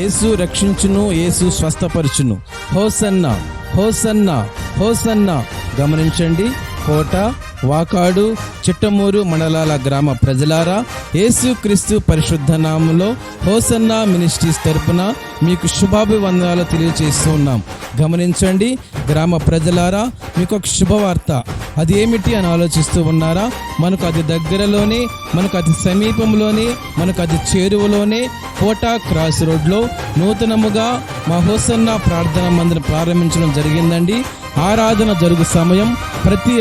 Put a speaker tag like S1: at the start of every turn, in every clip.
S1: యేసు రక్షించును, యేసు స్వస్థపరచును. Hosanna, hosanna, hosanna. గమనించండి, కోట, వాకాడు, చిట్టమూరు మండలాల గ్రామ ప్రజలారా, యేసుక్రీస్తు పరిశుద్ధ నామములో హోసన్నా మినిస్ట్రీస్ తరపున మీకు శుభాభివందనాలు తెలియజేస్తూ ఉన్నాం. గమనించండి గ్రామ ప్రజలారా, మీకు ఒక శుభవార్త. అది ఏమిటి అని ఆలోచిస్తూ ఉన్నారా? మనకు అది దగ్గరలోనే, మనకు అది సమీపంలోనే, మనకు అది చేరువలోనే కోట క్రాస్ రోడ్లో నూతనముగా మా హోసన్నా ప్రార్థన మందిరం ప్రారంభించడం జరిగిందండి. ఆరాధన జరుగు సమయం ప్రతి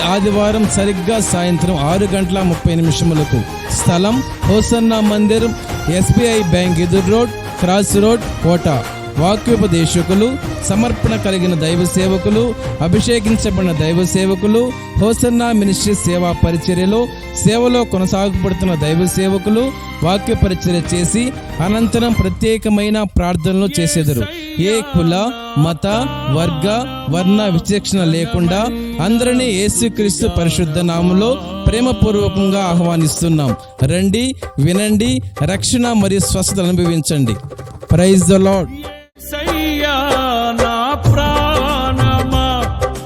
S1: ఆదివారం సరిగ్గా సాయంత్రం 6:30 స్థలం హోసన్నా మందిరం, SBI బ్యాంక్ ఎదురు రోడ్, క్రాస్ రోడ్, కోట. వాక్యోపదేశకులు, సమర్పణ కలిగిన దైవ సేవకులు, అభిషేకించబడిన దైవ సేవకులు, హోసన్నా మినిస్ట్రీ సేవా పరిచర్యలో సేవలో కొనసాగబడుతున్న దైవ సేవకులు వాక్య పరిచర్య చేసి అనంతరం ప్రత్యేకమైన ప్రార్థనలు చేసేదరు. ఏ కుల, మత, వర్గ, వర్ణ విచక్షణ లేకుండా అందరినీ యేసుక్రీస్తు పరిశుద్ధ నామములో ప్రేమపూర్వకంగా ఆహ్వానిస్తున్నాం. రండి, వినండి, రక్షణ మరియు స్వస్థత అనుభవించండి. Praise the lord.
S2: నా ప్రాణమా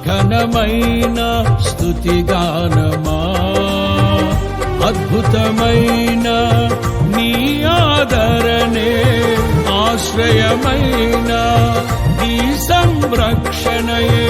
S2: ఘనమైన స్తుతిగానమా, అద్భుతమైన నీ ఆదరణే ఆశ్రయమైన నీ సంరక్షణయే